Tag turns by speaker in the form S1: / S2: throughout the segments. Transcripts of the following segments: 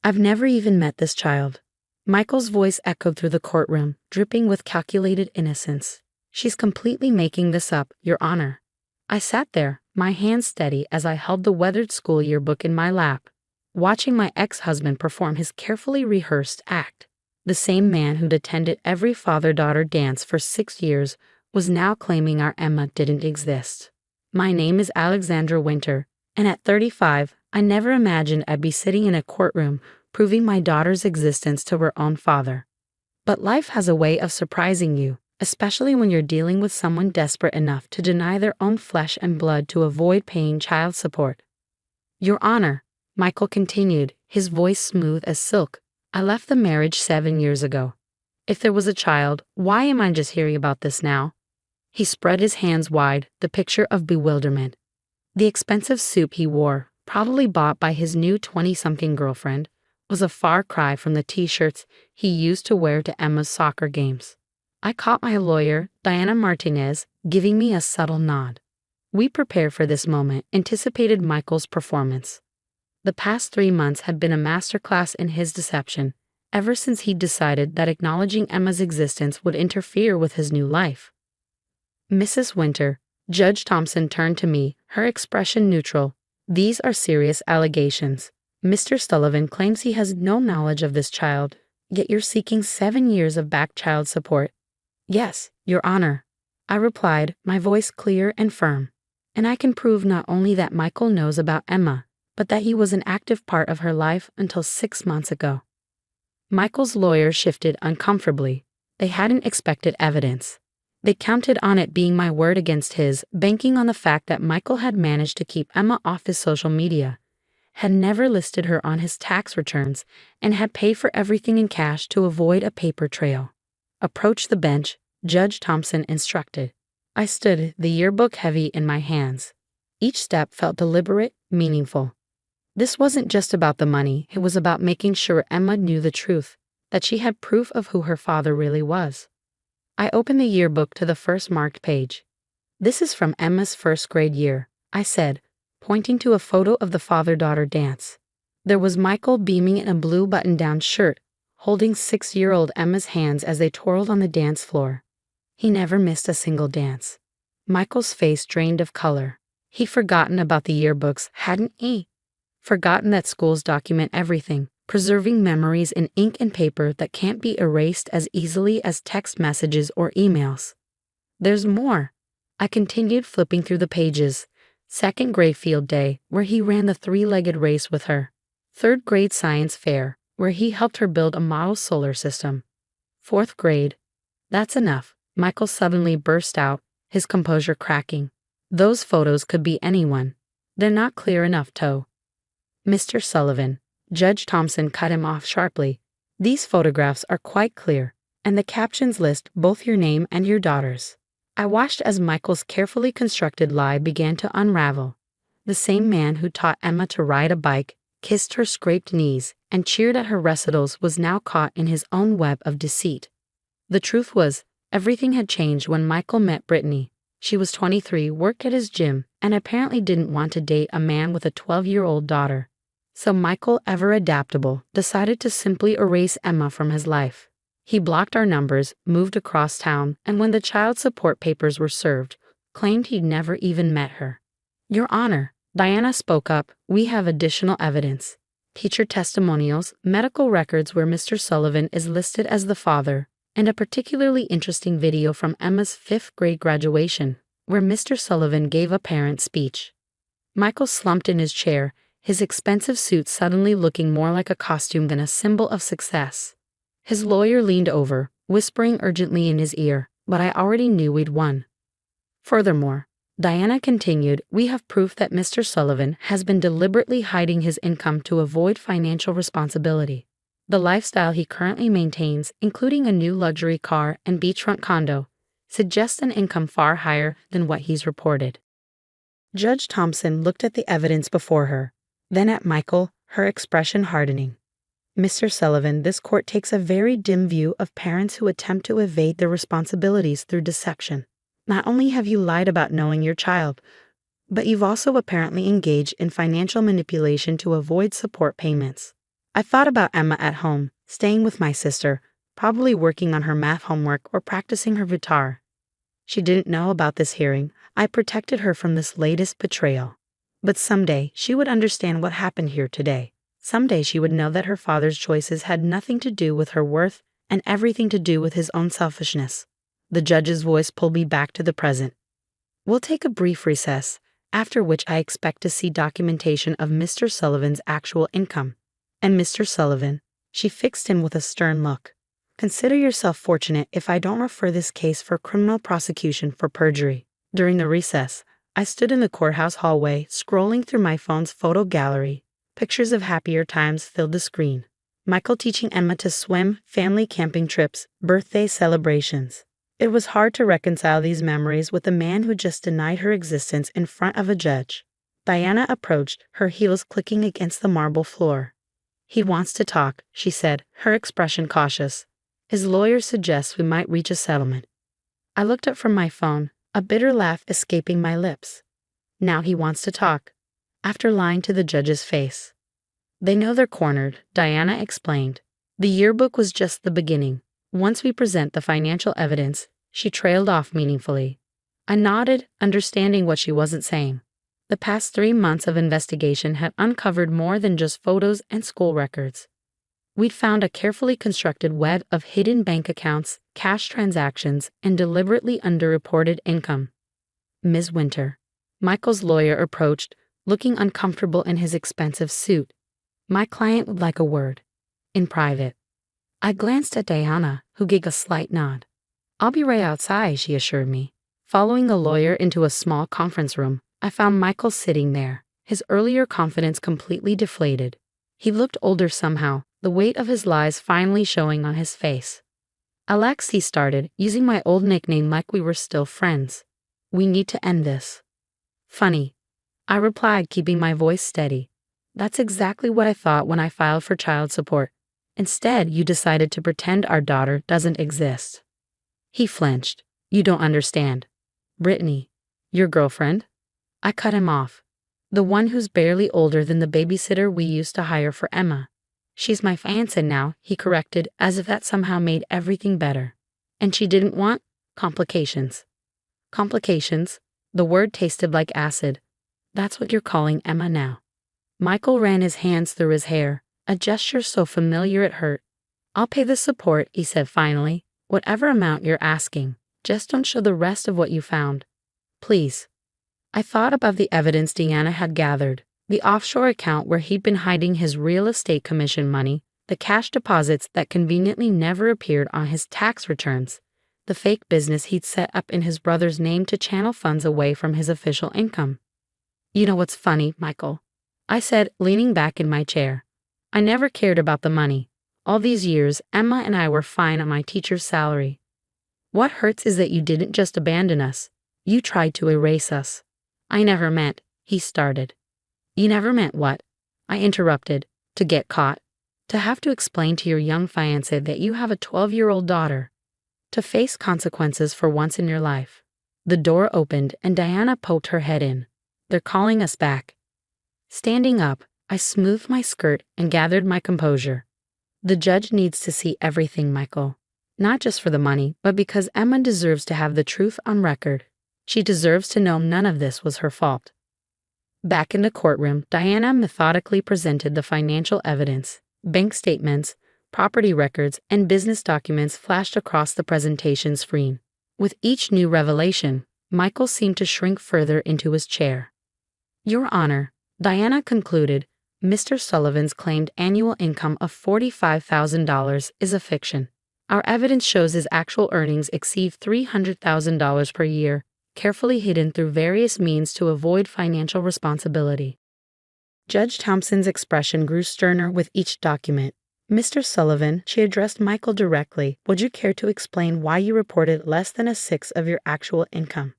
S1: I've never even met this child. Michael's voice echoed through the courtroom, dripping with calculated innocence. She's completely making this up, Your Honor. I sat there, my hands steady as I held the weathered school yearbook in my lap, watching my ex-husband perform his carefully rehearsed act. The same man who'd attended every father-daughter dance for 6 years was now claiming our Emma didn't exist. My name is Alexandra Winter, and at 35, I never imagined I'd be sitting in a courtroom proving my daughter's existence to her own father. But life has a way of surprising you, especially when you're dealing with someone desperate enough to deny their own flesh and blood to avoid paying child support. Your Honor, Michael continued, his voice smooth as silk, I left the marriage 7 years ago. If there was a child, why am I just hearing about this now? He spread his hands wide, the picture of bewilderment. The expensive suit he wore, probably bought by his new 20-something girlfriend, was a far cry from the t-shirts he used to wear to Emma's soccer games. I caught my lawyer, Diana Martinez, giving me a subtle nod. We prepared for this moment, anticipated Michael's performance. The past 3 months had been a masterclass in his deception, ever since he'd decided that acknowledging Emma's existence would interfere with his new life. Mrs. Winter, Judge Thompson turned to me, her expression neutral. These are serious allegations. Mr. Sullivan claims he has no knowledge of this child, yet you're seeking 7 years of back child support. Yes, Your Honor, I replied, my voice clear and firm. And I can prove not only that Michael knows about Emma, but that he was an active part of her life until 6 months ago. Michael's lawyers shifted uncomfortably. They hadn't expected evidence. They counted on it being my word against his, banking on the fact that Michael had managed to keep Emma off his social media, had never listed her on his tax returns, and had paid for everything in cash to avoid a paper trail. Approach the bench, Judge Thompson instructed. I stood, the yearbook heavy in my hands. Each step felt deliberate, meaningful. This wasn't just about the money, it was about making sure Emma knew the truth, that she had proof of who her father really was. I opened the yearbook to the first marked page. This is from Emma's first grade year, I said, pointing to a photo of the father-daughter dance. There was Michael beaming in a blue button-down shirt, holding 6-year-old Emma's hands as they twirled on the dance floor. He never missed a single dance. Michael's face drained of color. He'd forgotten about the yearbooks, hadn't he? Forgotten that schools document everything, preserving memories in ink and paper that can't be erased as easily as text messages or emails. There's more. I continued flipping through the pages. 2nd grade field day, where he ran the 3-legged race with her. 3rd grade science fair, where he helped her build a model solar system. 4th grade. That's enough, Michael suddenly burst out, his composure cracking. Those photos could be anyone. They're not clear enough, Toe. Mr. Sullivan, Judge Thompson cut him off sharply. These photographs are quite clear, and the captions list both your name and your daughter's. I watched as Michael's carefully constructed lie began to unravel. The same man who taught Emma to ride a bike, kissed her scraped knees, and cheered at her recitals was now caught in his own web of deceit. The truth was, everything had changed when Michael met Brittany. She was 23, worked at his gym, and apparently didn't want to date a man with a 12-year-old daughter. So Michael, ever adaptable, decided to simply erase Emma from his life. He blocked our numbers, moved across town, and when the child support papers were served, claimed he'd never even met her. Your Honor, Diana spoke up, we have additional evidence. Teacher testimonials, medical records where Mr. Sullivan is listed as the father, and a particularly interesting video from Emma's 5th grade graduation, where Mr. Sullivan gave a parent speech. Michael slumped in his chair, his expensive suit suddenly looking more like a costume than a symbol of success. His lawyer leaned over, whispering urgently in his ear, but I already knew we'd won. Furthermore, Diana continued, we have proof that Mr. Sullivan has been deliberately hiding his income to avoid financial responsibility. The lifestyle he currently maintains, including a new luxury car and beachfront condo, suggests an income far higher than what he's reported. Judge Thompson looked at the evidence before her, then at Michael, her expression hardening. Mr. Sullivan, this court takes a very dim view of parents who attempt to evade their responsibilities through deception. Not only have you lied about knowing your child, but you've also apparently engaged in financial manipulation to avoid support payments. I thought about Emma at home, staying with my sister, probably working on her math homework or practicing her guitar. She didn't know about this hearing. I protected her from this latest betrayal. But someday she would understand what happened here today. Someday she would know that her father's choices had nothing to do with her worth and everything to do with his own selfishness. The judge's voice pulled me back to the present. We'll take a brief recess, after which I expect to see documentation of Mr. Sullivan's actual income. And Mr. Sullivan, she fixed him with a stern look. Consider yourself fortunate if I don't refer this case for criminal prosecution for perjury. During the recess, I stood in the courthouse hallway, scrolling through my phone's photo gallery. Pictures of happier times filled the screen. Michael teaching Emma to swim, family camping trips, birthday celebrations. It was hard to reconcile these memories with the man who just denied her existence in front of a judge. Diana approached, her heels clicking against the marble floor. He wants to talk, she said, her expression cautious. His lawyer suggests we might reach a settlement. I looked up from my phone, a bitter laugh escaping my lips. Now he wants to talk, after lying to the judge's face. They know they're cornered, Diana explained. The yearbook was just the beginning. Once we present the financial evidence, she trailed off meaningfully. I nodded, understanding what she wasn't saying. The past 3 months of investigation had uncovered more than just photos and school records. We'd found a carefully constructed web of hidden bank accounts, cash transactions, and deliberately underreported income. Ms. Winter. Michael's lawyer approached, looking uncomfortable in his expensive suit. My client would like a word. In private. I glanced at Diana, who gave a slight nod. I'll be right outside, she assured me. Following the lawyer into a small conference room, I found Michael sitting there, his earlier confidence completely deflated. He looked older somehow, the weight of his lies finally showing on his face. Alex, he started, using my old nickname like we were still friends. We need to end this. Funny. I replied, keeping my voice steady. That's exactly what I thought when I filed for child support. Instead, you decided to pretend our daughter doesn't exist. He flinched. You don't understand. Brittany, your girlfriend? I cut him off. The one who's barely older than the babysitter we used to hire for Emma. She's my fiancée now, he corrected, as if that somehow made everything better. And she didn't want complications. Complications? The word tasted like acid. That's what you're calling Emma now. Michael ran his hands through his hair, a gesture so familiar it hurt. I'll pay the support, he said finally, whatever amount you're asking. Just don't show the rest of what you found. Please. I thought about the evidence Deanna had gathered, the offshore account where he'd been hiding his real estate commission money, the cash deposits that conveniently never appeared on his tax returns, the fake business he'd set up in his brother's name to channel funds away from his official income. You know what's funny, Michael? I said, leaning back in my chair. I never cared about the money. All these years, Emma and I were fine on my teacher's salary. What hurts is that you didn't just abandon us. You tried to erase us. I never meant, he started. You never meant what? I interrupted. To get caught. To have to explain to your young fiancé that you have a 12-year-old daughter. To face consequences for once in your life. The door opened and Diana poked her head in. They're calling us back. Standing up, I smoothed my skirt and gathered my composure. The judge needs to see everything, Michael. Not just for the money, but because Emma deserves to have the truth on record. She deserves to know none of this was her fault. Back in the courtroom, Diana methodically presented the financial evidence. Bank statements, property records, and business documents flashed across the presentation screen. With each new revelation, Michael seemed to shrink further into his chair. Your Honor, Diana concluded, Mr. Sullivan's claimed annual income of $45,000 is a fiction. Our evidence shows his actual earnings exceed $300,000 per year, carefully hidden through various means to avoid financial responsibility. Judge Thompson's expression grew sterner with each document. Mr. Sullivan, she addressed Michael directly, would you care to explain why you reported less than a sixth of your actual income?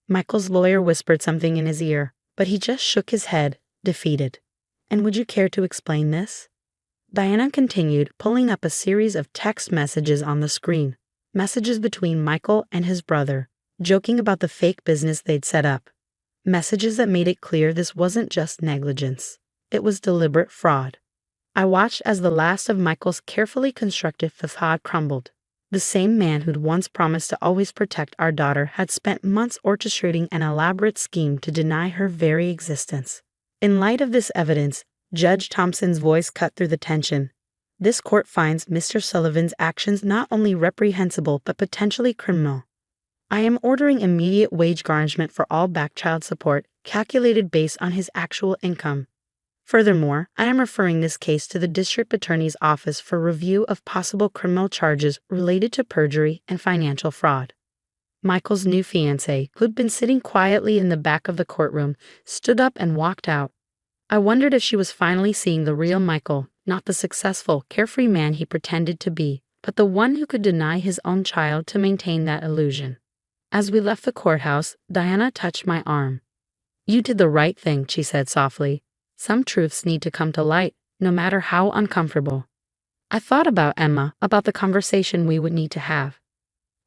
S1: Michael's lawyer whispered something in his ear, but he just shook his head, defeated. And would you care to explain this? Diana continued, pulling up a series of text messages on the screen, messages between Michael and his brother, joking about the fake business they'd set up. Messages that made it clear this wasn't just negligence. It was deliberate fraud. I watched as the last of Michael's carefully constructed facade crumbled. The same man who'd once promised to always protect our daughter had spent months orchestrating an elaborate scheme to deny her very existence. In light of this evidence, Judge Thompson's voice cut through the tension. This court finds Mr. Sullivan's actions not only reprehensible but potentially criminal. I am ordering immediate wage garnishment for all back child support, calculated based on his actual income. Furthermore, I am referring this case to the District Attorney's Office for review of possible criminal charges related to perjury and financial fraud. Michael's new fiancée, who'd been sitting quietly in the back of the courtroom, stood up and walked out. I wondered if she was finally seeing the real Michael, not the successful, carefree man he pretended to be, but the one who could deny his own child to maintain that illusion. As we left the courthouse, Diana touched my arm. "You did the right thing," she said softly. "Some truths need to come to light, no matter how uncomfortable." I thought about Emma, about the conversation we would need to have.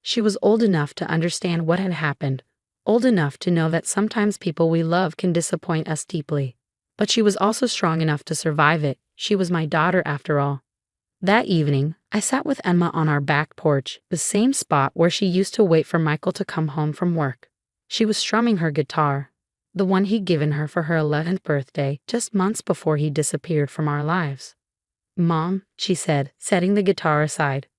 S1: She was old enough to understand what had happened, old enough to know that sometimes people we love can disappoint us deeply. But she was also strong enough to survive it. She was my daughter after all. That evening, I sat with Emma on our back porch, the same spot where she used to wait for Michael to come home from work. She was strumming her guitar, the one he'd given her for her 11th birthday, just months before he disappeared from our lives. "Mom," she said, setting the guitar aside.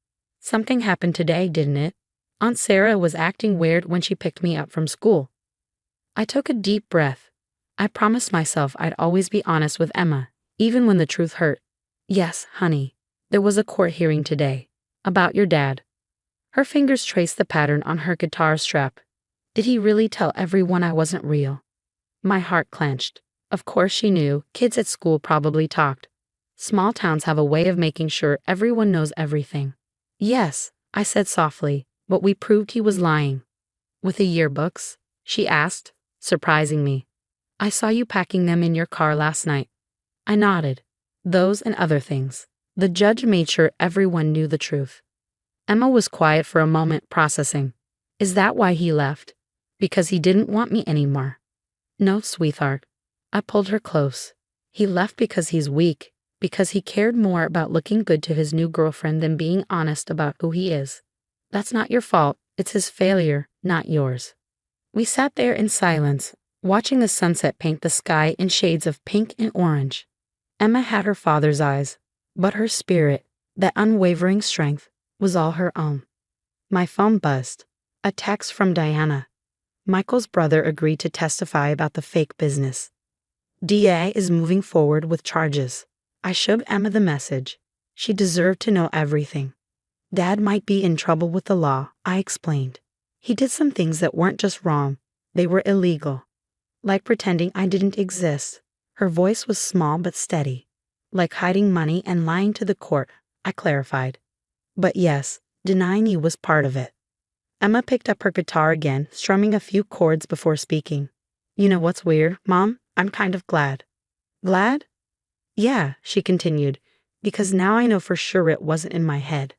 S1: "Something happened today, didn't it? Aunt Sarah was acting weird when she picked me up from school." I took a deep breath. I promised myself I'd always be honest with Emma, even when the truth hurt. "Yes, honey. There was a court hearing today. About your dad." Her fingers traced the pattern on her guitar strap. Did he really tell everyone I wasn't real? My heart clenched. Of course she knew. Kids at school probably talked. Small towns have a way of making sure everyone knows everything. "Yes," I said softly, "but we proved he was lying." "With the yearbooks?" she asked, surprising me. "I saw you packing them in your car last night." I nodded. "Those and other things." The judge made sure everyone knew the truth. Emma was quiet for a moment, processing. "Is that why he left? Because he didn't want me anymore?" "No, sweetheart." I pulled her close. "He left because he's weak, because he cared more about looking good to his new girlfriend than being honest about who he is. That's not your fault. It's his failure, not yours." We sat there in silence, watching the sunset paint the sky in shades of pink and orange. Emma had her father's eyes, but her spirit, that unwavering strength, was all her own. My phone buzzed. A text from Diana. Michael's brother agreed to testify about the fake business. DA is moving forward with charges. I showed Emma the message. She deserved to know everything. Dad might be in trouble with the law, I explained. He did some things that weren't just wrong, they were illegal. Like pretending I didn't exist. Her voice was small but steady. Like hiding money and lying to the court, I clarified. But yes, denying you was part of it. Emma picked up her guitar again, strumming a few chords before speaking. "You know what's weird, Mom? I'm kind of glad." "Glad?" "Yeah," she continued, "because now I know for sure it wasn't in my head.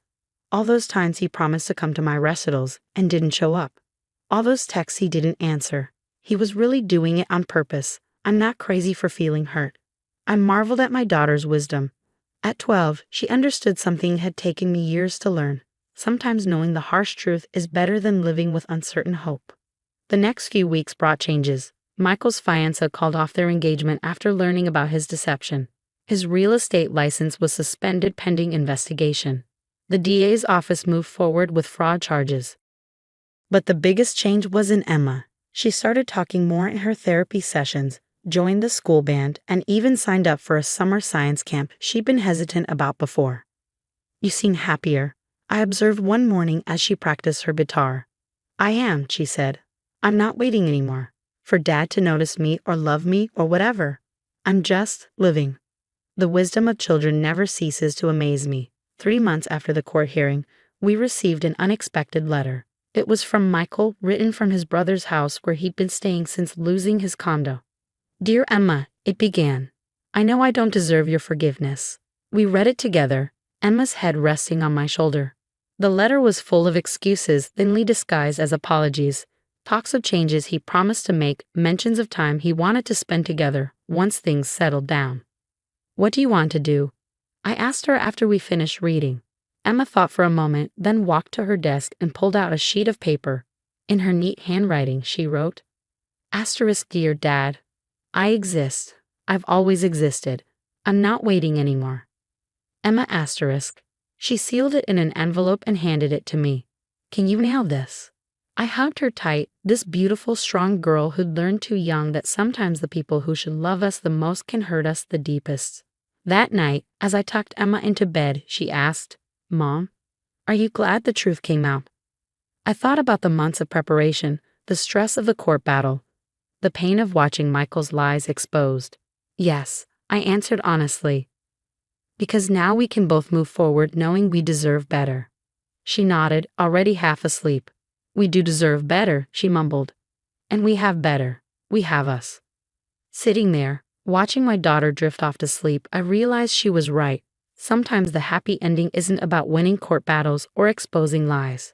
S1: All those times he promised to come to my recitals and didn't show up. All those texts he didn't answer. He was really doing it on purpose. I'm not crazy for feeling hurt." I marveled at my daughter's wisdom. At 12, she understood something had taken me years to learn. Sometimes knowing the harsh truth is better than living with uncertain hope. The next few weeks brought changes. Michael's fiancée called off their engagement after learning about his deception. His real estate license was suspended pending investigation. The DA's office moved forward with fraud charges. But the biggest change was in Emma. She started talking more in her therapy sessions, joined the school band, and even signed up for a summer science camp she'd been hesitant about before. "You seem happier," I observed one morning as she practiced her guitar. "I am," she said. "I'm not waiting anymore for Dad to notice me or love me or whatever. I'm just living." The wisdom of children never ceases to amaze me. 3 months after the court hearing, we received an unexpected letter. It was from Michael, written from his brother's house where he'd been staying since losing his condo. "Dear Emma," it began, "I know I don't deserve your forgiveness." We read it together, Emma's head resting on my shoulder. The letter was full of excuses thinly disguised as apologies, talks of changes he promised to make, mentions of time he wanted to spend together once things settled down. "What do you want to do?" I asked her after we finished reading. Emma thought for a moment, then walked to her desk and pulled out a sheet of paper. In her neat handwriting, she wrote, Asterisk, dear Dad, I exist. I've always existed. I'm not waiting anymore. Emma asterisk. She sealed it in an envelope and handed it to me. Can you nail this? I hugged her tight, this beautiful, strong girl who'd learned too young that sometimes the people who should love us the most can hurt us the deepest. That night, as I tucked Emma into bed, she asked, Mom, are you glad the truth came out? I thought about the months of preparation, the stress of the court battle, the pain of watching Michael's lies exposed. Yes, I answered honestly. Because now we can both move forward knowing we deserve better. She nodded, already half asleep. We do deserve better, she mumbled. And we have better. We have us. Sitting there, watching my daughter drift off to sleep, I realized she was right. Sometimes the happy ending isn't about winning court battles or exposing lies.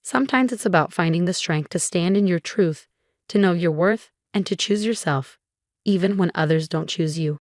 S1: Sometimes it's about finding the strength to stand in your truth, to know your worth, and to choose yourself, even when others don't choose you.